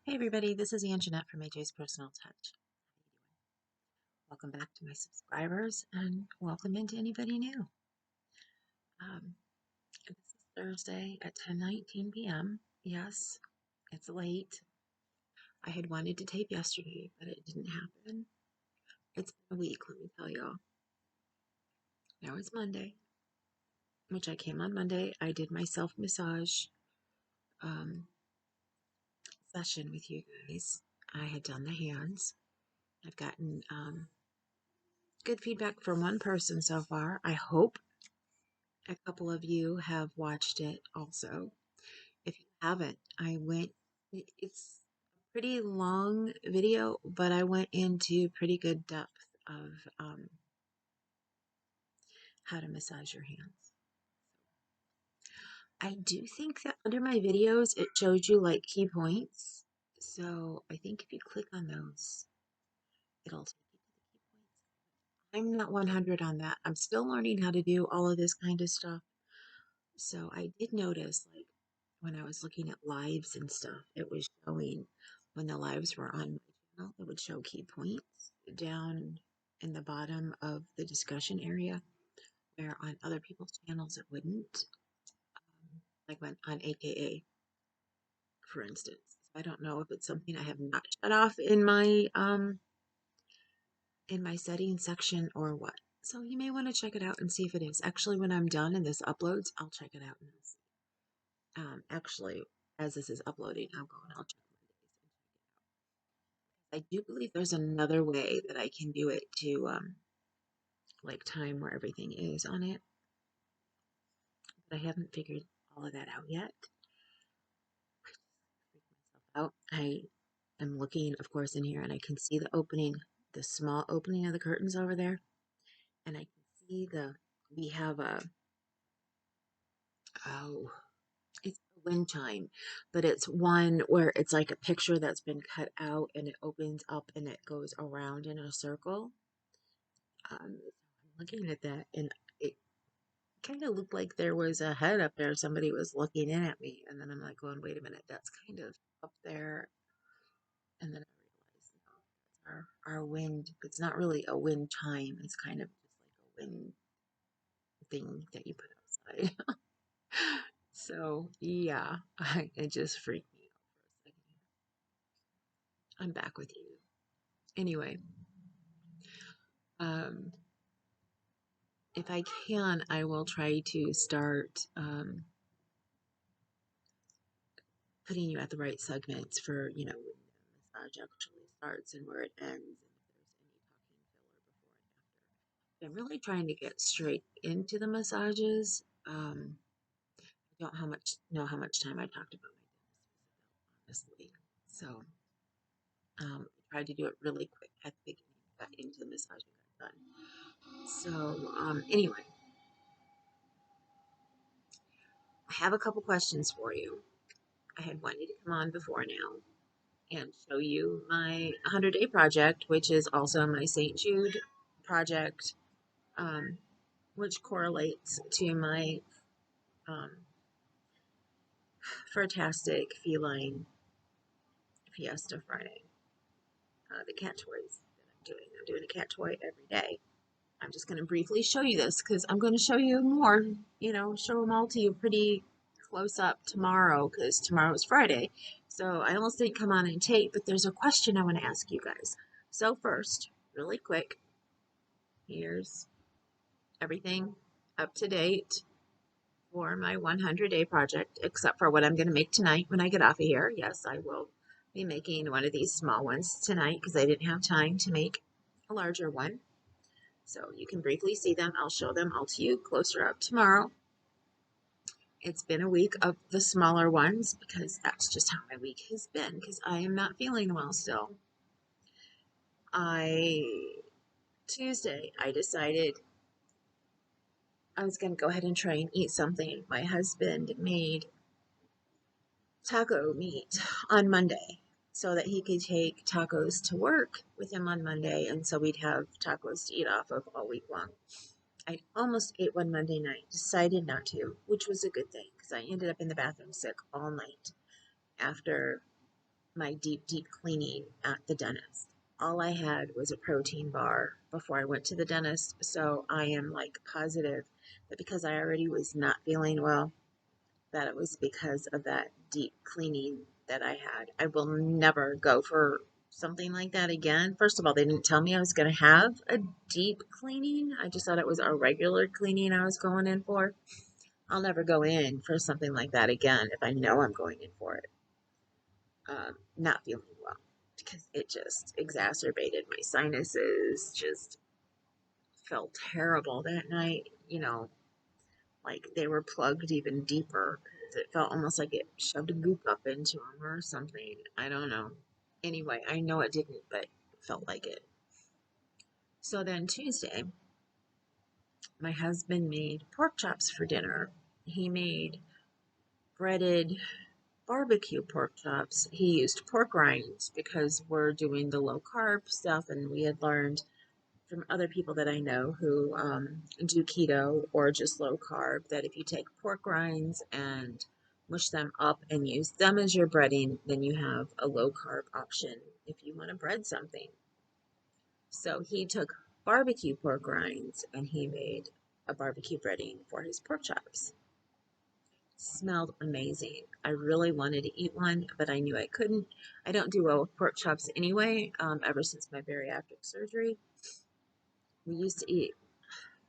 Hey everybody, this is Anjanette from AJ's Personal Touch. Welcome back to my subscribers and welcome into anybody new. This is Thursday at 10:19 p.m. Yes, it's late. I had wanted to tape yesterday, but it didn't happen. It's been a week, let me tell y'all. Now it's Monday, which I came on Monday. I did my self-massage um, session with you guys. I had done the hands. I've gotten good feedback from one person so far. I hope a couple of you have watched it also. If you haven't, it's a pretty long video, but I went into pretty good depth of how to massage your hands. I do think that under my videos, it shows you like key points. So I think if you click on those, it'll take you to the key points. I'm not 100 on that. I'm still learning how to do all of this kind of stuff. So I did notice, like, when I was looking at lives and stuff, it was showing when the lives were on my channel, it would show key points down in the bottom of the discussion area, where on other people's channels it wouldn't. Like when on AKA, for instance. I don't know if it's something I have not shut off in my settings section or what. So you may want to check it out and see if it is. Actually, when I'm done and this uploads, I'll check it out and see. Actually, as this is uploading, I'll go and I'll check my days. I do believe there's another way that I can do it to like time where everything is on it, but I haven't figured all of that out yet. I am looking, of course, in here, and I can see the opening, the small opening of the curtains over there, and I can see we have oh, it's a wind chime, but it's one where it's like a picture that's been cut out and it opens up and it goes around in a circle. I'm looking at that and it kind of looked like there was a head up there. Somebody was looking in at me. And then I'm like going, wait a minute, that's kind of up there. And then I realized, no, that's our wind. It's not really a wind chime. It's kind of just like a wind thing that you put outside. So yeah, it just freaked me out for a second. I'm back with you. Anyway, um, if I can, I will try to start putting you at the right segments for, when the massage actually starts and where it ends, and if there's any talking filler before and after. I'm really trying to get straight into the massages. I don't know how much time I talked about my dentist visit, honestly. So I tried to do it really quick at the beginning, got into the massage and got done. So anyway, I have a couple questions for you. I had wanted to come on before now and show you my 100-day project, which is also my St. Jude project, um, which correlates to my um, Fantastic Feline Fiesta Friday, the cat toys that I'm doing. I'm doing a cat toy every day. I'm just going to briefly show you this because I'm going to show you more, show them all to you pretty close up tomorrow because tomorrow is Friday. So I almost didn't come on and tape, but there's a question I want to ask you guys. So first, really quick, here's everything up to date for my 100-day project, except for what I'm going to make tonight when I get off of here. Yes, I will be making one of these small ones tonight because I didn't have time to make a larger one. So you can briefly see them. I'll show them all to you closer up tomorrow. It's been a week of the smaller ones because that's just how my week has been because I am not feeling well still. Tuesday, I decided I was going to go ahead and try and eat something. My husband made taco meat on Monday so that he could take tacos to work with him on Monday, and so we'd have tacos to eat off of all week long. I almost ate one Monday night, decided not to, which was a good thing because I ended up in the bathroom sick all night after my deep cleaning at the dentist. All I had was a protein bar before I went to the dentist, so I am like positive that because I already was not feeling well, that it was because of that deep cleaning that I had. I will never go for something like that again. First of all, they didn't tell me I was going to have a deep cleaning. I just thought it was a regular cleaning I was going in for. I'll never go in for something like that again if I know I'm going in for it. Not feeling well because it just exacerbated my sinuses, just felt terrible that night, like they were plugged even deeper because it felt almost like it shoved a goop up into them or something. I don't know. Anyway, I know it didn't, but it felt like it. So then Tuesday, my husband made pork chops for dinner. He made breaded barbecue pork chops. He used pork rinds because we're doing the low carb stuff, and we had learned from other people that I know who do keto or just low carb that if you take pork rinds and mush them up and use them as your breading, then you have a low carb option if you want to bread something. So he took barbecue pork rinds and he made a barbecue breading for his pork chops. Smelled amazing. I really wanted to eat one, but I knew I couldn't. I don't do well with pork chops anyway, ever since my bariatric surgery. We used to eat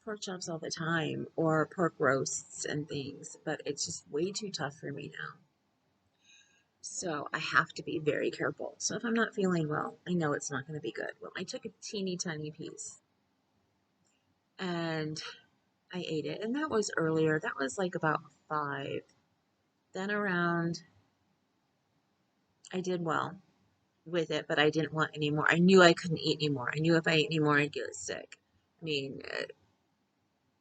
pork chops all the time or pork roasts and things, but it's just way too tough for me now. So I have to be very careful. So if I'm not feeling well, I know it's not going to be good. Well, I took a teeny tiny piece and I ate it. And that was earlier. That was like about 5. Then around, I did well with it, but I didn't want any more. I knew I couldn't eat anymore. I knew if I ate any more, I'd get sick. I mean,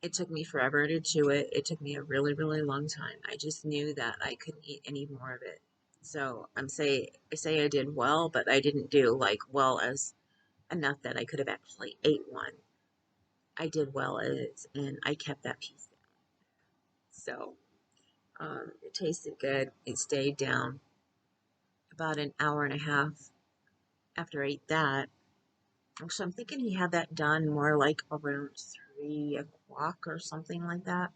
it took me forever to chew it. It took me a really long time. I just knew that I couldn't eat any more of it. So I say I did well, but I didn't do like well as enough that I could have actually ate one. I did well as, and I kept that piece down. So it tasted good. It stayed down about an hour and a half after I ate that. So I'm thinking he had that done more like around 3 o'clock or something like that.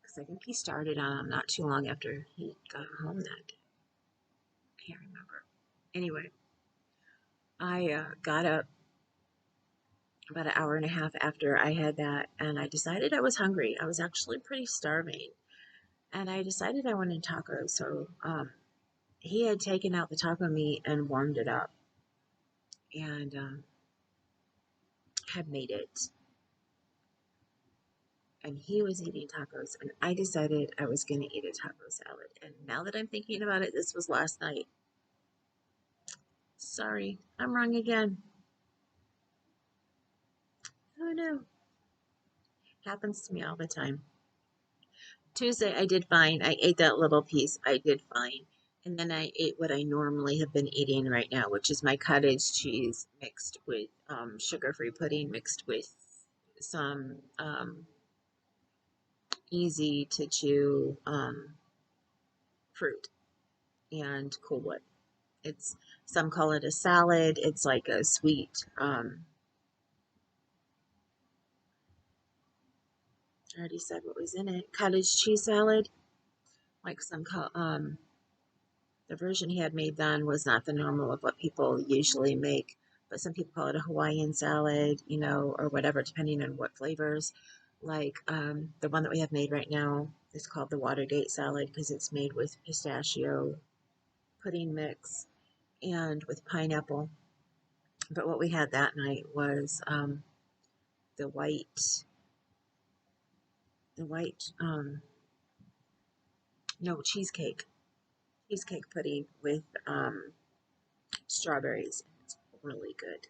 Because I think he started not too long after he got home that day. I can't remember. Anyway, I got up about an hour and a half after I had that, and I decided I was hungry. I was actually pretty starving, and I decided I wanted tacos. So he had taken out the taco meat and warmed it up, and had made it. And he was eating tacos, and I decided I was going to eat a taco salad. And now that I'm thinking about it, this was last night. Sorry, I'm wrong again. Oh no. Happens to me all the time. Tuesday, I did fine. I ate that little piece. I did fine. And then I ate what I normally have been eating right now, which is my cottage cheese mixed with sugar-free pudding, mixed with some easy to chew fruit and Cool Whip. It's some call it a salad. It's like a sweet. I already said what was in it. Cottage cheese salad, like the version he had made then was not the normal of what people usually make, but some people call it a Hawaiian salad, or whatever, depending on what flavors. Like the one that we have made right now is called the Watergate salad because it's made with pistachio pudding mix and with pineapple. But what we had that night was the white, the white, no, cheesecake pudding with strawberries. It's really good.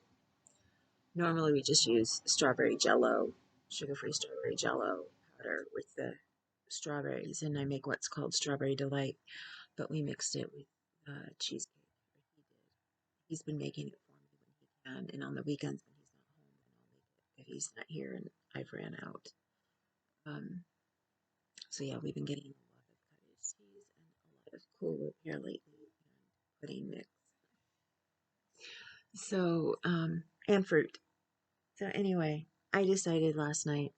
Normally we just use strawberry jello, sugar-free strawberry jello powder with the strawberries, and I make what's called strawberry delight, but we mixed it with cheesecake. He did. He's been making it for me when he can, and on the weekends when he's not home, then I'll make it if he's not here and I've ran out. Um, so yeah, we've been getting a lot of cottage cheese and a lot of Cool Whip here lately. pudding mix. So, and fruit. So anyway, I decided last night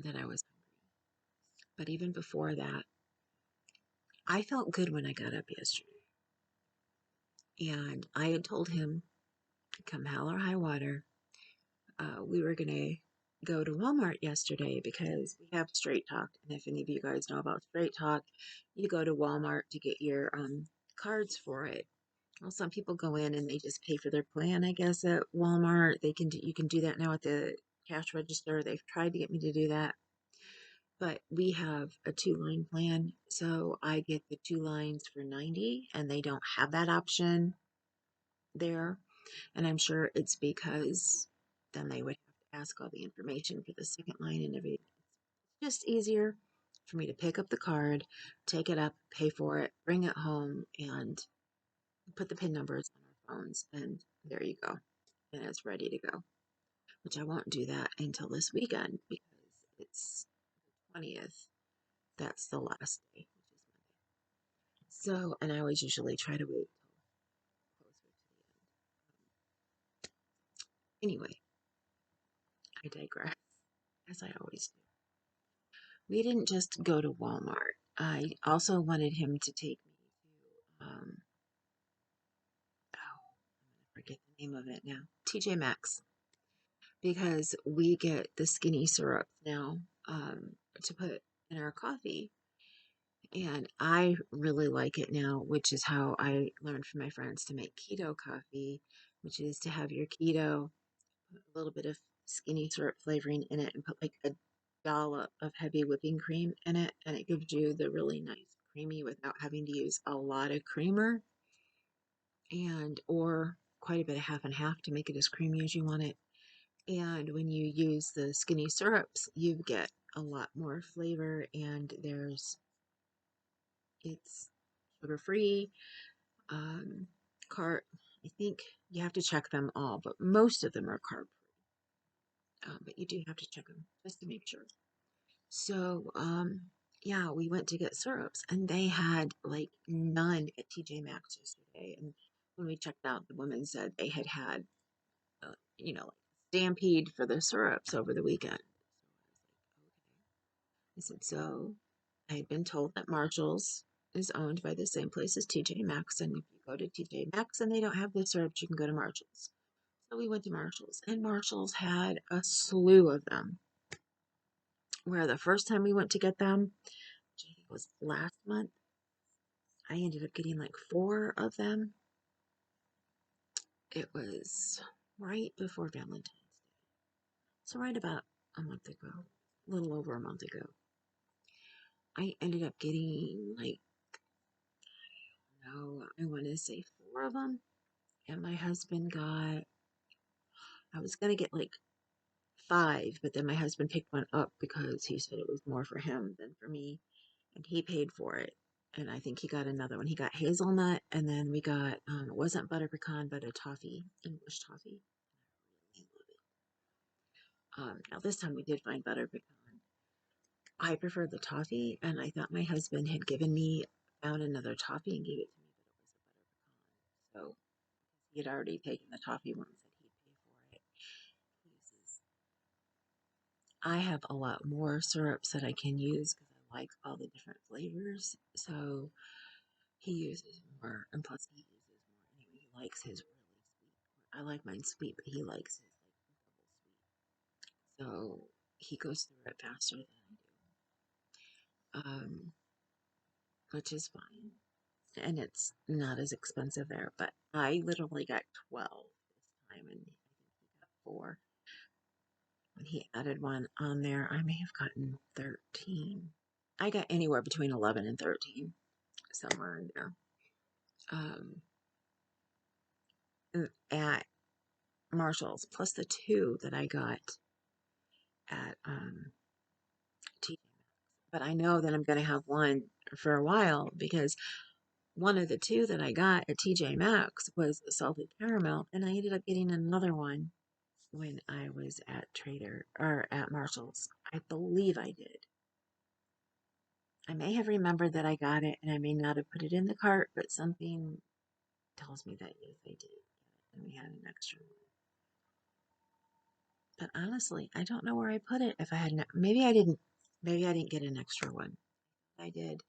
that I was hungry. But even before that, I felt good when I got up yesterday. And I had told him, come hell or high water, we were going to go to Walmart yesterday because we have Straight Talk. And if any of you guys know about Straight Talk, you go to Walmart to get your cards for it. Well, some people go in and they just pay for their plan, I guess, at Walmart. You can do that now at the cash register. They've tried to get me to do that. But we have a 2-line plan, so I get the 2 lines for 90, and they don't have that option there. And I'm sure it's because then they would have to ask all the information for the second line and everything. It's just easier for me to pick up the card, take it up, pay for it, bring it home, and put the PIN numbers on our phones, and there you go. And it's ready to go. Which I won't do that until this weekend because it's the 20th. That's the last day, which is Monday. So, and I always usually try to wait till closer to the end. Anyway, I digress, as I always do. We didn't just go to Walmart. I also wanted him to take me to, oh, I'm going to forget the name of it now, TJ Maxx, because we get the skinny syrup now to put in our coffee. And I really like it now, which is how I learned from my friends to make keto coffee, which is to have your keto, put a little bit of skinny syrup flavoring in it, and put like a dollop of heavy whipping cream in it. And it gives you the really nice creamy without having to use a lot of creamer and or quite a bit of half and half to make it as creamy as you want it. And when you use the skinny syrups, you get a lot more flavor, and it's sugar free. Um, I think you have to check them all, but most of them are carb free. But you do have to check them just to make sure. So, yeah, we went to get syrups, and they had like none at TJ Maxx yesterday. And when we checked out, the woman said they had like stampede for the syrups over the weekend. I said, so I had been told that Marshall's is owned by the same place as TJ Maxx, and if you go to TJ Maxx and they don't have the syrups, you can go to Marshall's. So we went to Marshall's, and Marshall's had a slew of them. Where the first time we went to get them, which I think was last month, I ended up getting like 4 of them. It was right before Valentine's Day. So right about a month ago, a little over a month ago, I ended up getting like, no, I want to say 4 of them. And my husband got, I was going to get like 5, but then my husband picked one up because he said it was more for him than for me. And he paid for it. And I think he got another one. He got hazelnut, and then we got, it wasn't butter pecan, but a toffee, English toffee. I really love it. Now this time we did find butter pecan. I preferred the toffee, and I thought my husband had found another toffee and gave it to me, but it was a butter pecan. So he had already taken the toffee one, said he'd pay for it. I have a lot more syrups that I can use because I like all the different flavors. So he uses more, and plus he uses more anyway. He likes his really sweet. I like mine sweet, but he likes his like double sweet. So he goes through it faster than I do, which is fine. And it's not as expensive there. But I literally got 12 this time, and I think he got 4. When he added one on there, I may have gotten 13. I got anywhere between 11 and 13, somewhere in there. At Marshall's, plus the 2 that I got at TJ Maxx. But I know that I'm going to have one for a while because one of the 2 that I got at TJ Maxx was salted caramel, and I ended up getting another one when I was at Marshall's. I believe I did. I may have remembered that I got it and I may not have put it in the cart, but something tells me that yes, I did. And we had an extra one. But honestly, I don't know where I put it. If I hadn't, maybe I didn't get an extra one. I did.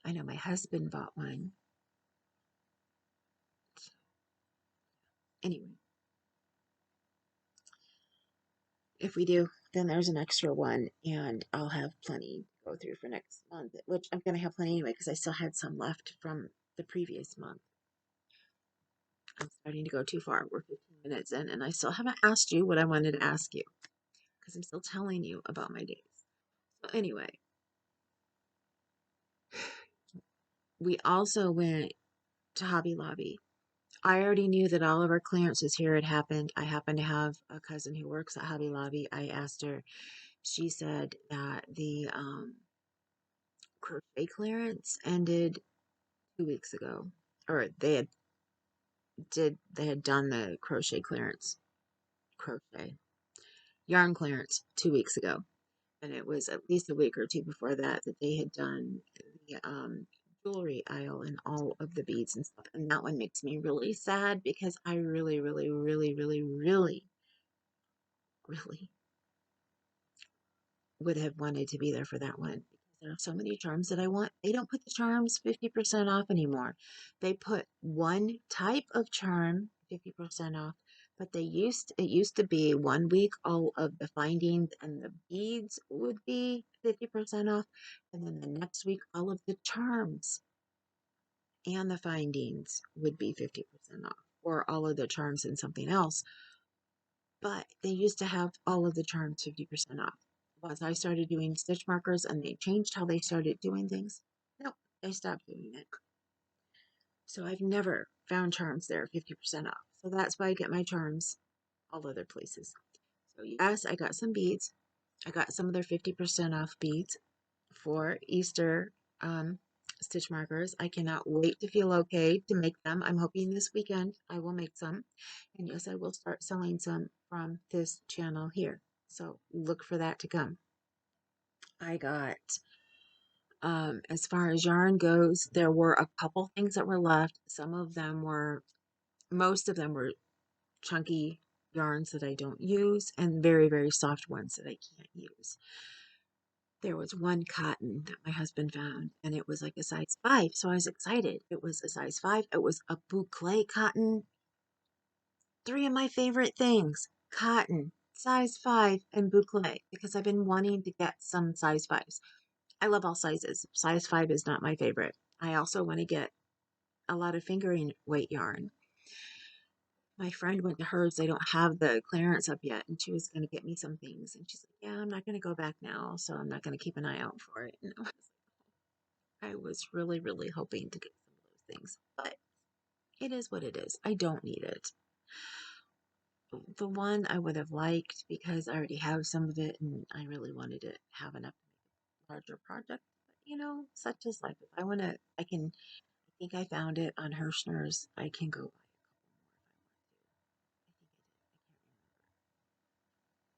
I know my husband bought one. Anyway, if we do, then there's an extra one, and I'll have plenty to go through for next month, which I'm going to have plenty anyway because I still had some left from the previous month. I'm starting to go too far. We're 15 minutes in, and I still haven't asked you what I wanted to ask you because I'm still telling you about my days. So, anyway, we also went to Hobby Lobby. I already knew that all of our clearances here had happened. I happen to have a cousin who works at Hobby Lobby. I asked her, she said that the crochet clearance ended 2 weeks ago, or they had done the crochet yarn clearance 2 weeks ago, and it was at least a week or two before that that they had done the jewelry aisle and all of the beads and stuff. And that one makes me really sad because I really, really, really, really, really, really would have wanted to be there for that one because there are so many charms that I want. They don't put the charms 50% off anymore. They put one type of charm 50% off, but it used to be 1 week all of the findings and the beads would be 50% off, and then the next week all of the charms and the findings would be 50% off, or all of the charms and something else. But they used to have all of the charms 50% off. Once I started doing stitch markers and they changed how they started doing things, nope, they stopped doing it. So I've never found charms there 50% off. So that's why I get my charms all other places. So yes, I got some beads. I got some of their 50% off beads for Easter stitch markers. I cannot wait to feel okay to make them. I'm hoping this weekend I will make some. And yes, I will start selling some from this channel here. So look for that to come. I got, as far as yarn goes, there were a couple things that were left. Most of them were chunky yarns that I don't use and very, very soft ones that I can't use. There was one cotton that my husband found, and it was like a size 5, so I was excited. It was a size 5. It was a boucle cotton. Three of my favorite things: cotton, size 5, and boucle, because I've been wanting to get some size 5s. I love all sizes. Size 5 is not my favorite. I also want to get a lot of fingering weight yarn. My friend went to hers. They don't have the clearance up yet, and she was going to get me some things. And she's like, "Yeah, I'm not going to go back now, so I'm not going to keep an eye out for it." I was really, really hoping to get some of those things, but it is what it is. I don't need it. The one I would have liked because I already have some of it and I really wanted to have enough to make a larger project. But such is life. If I want to, I think I found it on Hirschner's. I can go buy a couple more if I want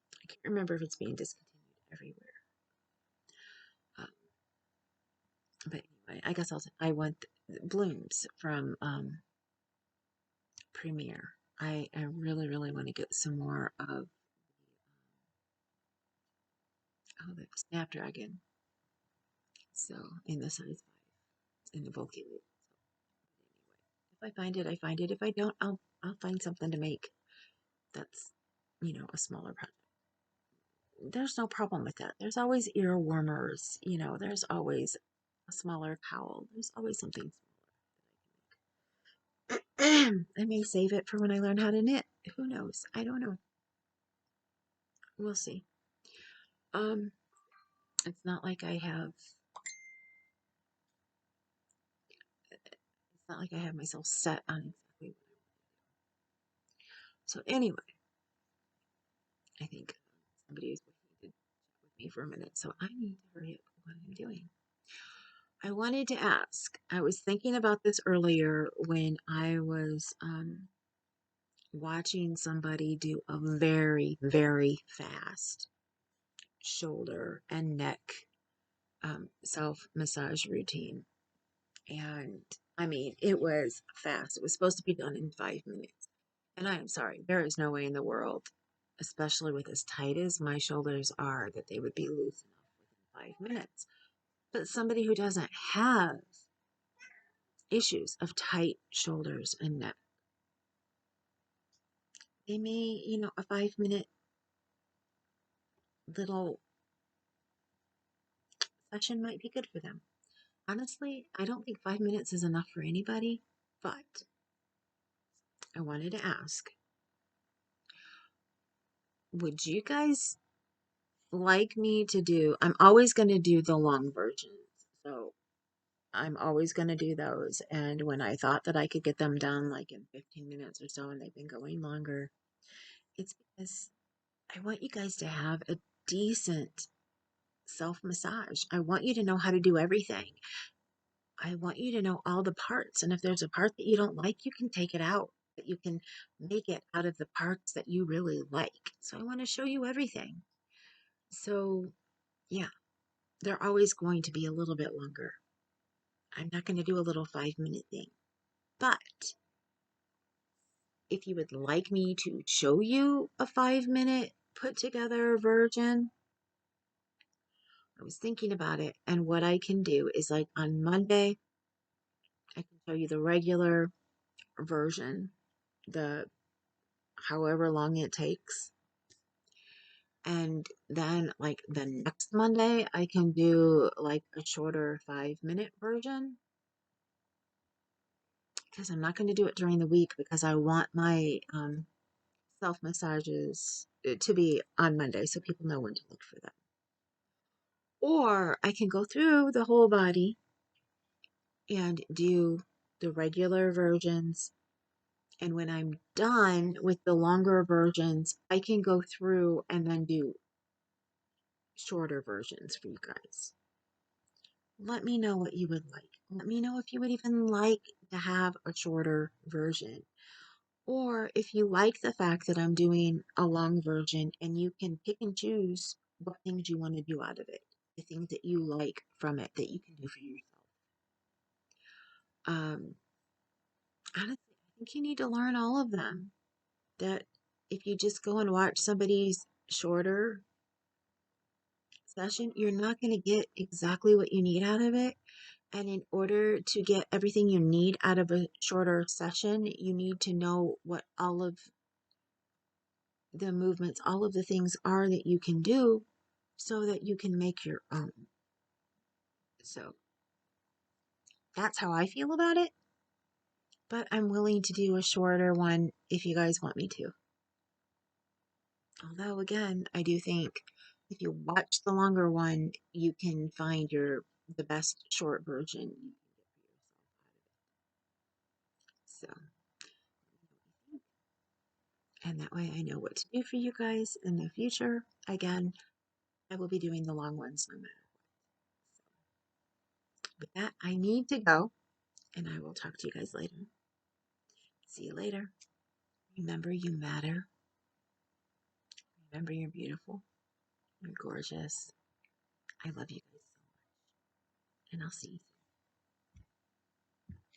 to. I can't remember if it's being discontinued everywhere. Um, but anyway, I guess I want blooms from Premier. I really, really want to get some more of the Snapdragon. So in the size 5, in the bulky weight. So anyway, if I find it, I find it. If I don't, I'll find something to make. That's a smaller project. There's no problem with that. There's always ear warmers. There's always a smaller cowl. There's always something smaller. I may save it for when I learn how to knit. Who knows? I don't know. We'll see. Um, it's not like I have. It's not like I have myself set on exactly what I want. So anyway, I think somebody is waiting to chat with me for a minute, so I need to hurry up what I'm doing. I wanted to ask. I was thinking about this earlier when I was watching somebody do a very, very fast shoulder and neck self massage routine. And I mean, it was fast. It was supposed to be done in 5 minutes. And I am sorry, there is no way in the world, especially with as tight as my shoulders are, that they would be loose enough within 5 minutes. But somebody who doesn't have issues of tight shoulders and neck, they may, a 5 minute little session might be good for them. Honestly, I don't think 5 minutes is enough for anybody, but I wanted to ask, would you guys like me to do, I'm always going to do the long versions. So I'm always going to do those. And when I thought that I could get them done like in 15 minutes or so, and they've been going longer, it's because I want you guys to have a decent self massage. I want you to know how to do everything. I want you to know all the parts. And if there's a part that you don't like, you can take it out, but you can make it out of the parts that you really like. So I want to show you everything. So, yeah, they're always going to be a little bit longer. I'm not going to do a little 5 minute thing. But if you would like me to show you a 5 minute put together version, I was thinking about it. And what I can do is like on Monday, I can show you the regular version, the however long it takes. And then like the next Monday, I can do like a shorter 5 minute version, because I'm not going to do it during the week because I want my self massages to be on Monday so people know when to look for them. Or I can go through the whole body and do the regular versions. And when I'm done with the longer versions, I can go through and then do shorter versions for you guys. Let me know what you would like. Let me know if you would even like to have a shorter version. Or if you like the fact that I'm doing a long version and you can pick and choose what things you want to do out of it, the things that you like from it that you can do for yourself. Honestly, I think you need to learn all of them. That if you just go and watch somebody's shorter session, you're not going to get exactly what you need out of it. And in order to get everything you need out of a shorter session, you need to know what all of the movements, all of the things are that you can do so that you can make your own. So that's how I feel about it. But I'm willing to do a shorter one if you guys want me to. Although, again, I do think if you watch the longer one, you can find the best short version you can get for yourself out of it. So, and that way I know what to do for you guys in the future. Again, I will be doing the long ones no matter what. So, with that, I need to go, and I will talk to you guys later. See you later. Remember, you matter. Remember, you're beautiful. You're gorgeous. I love you guys so much. And I'll see you soon.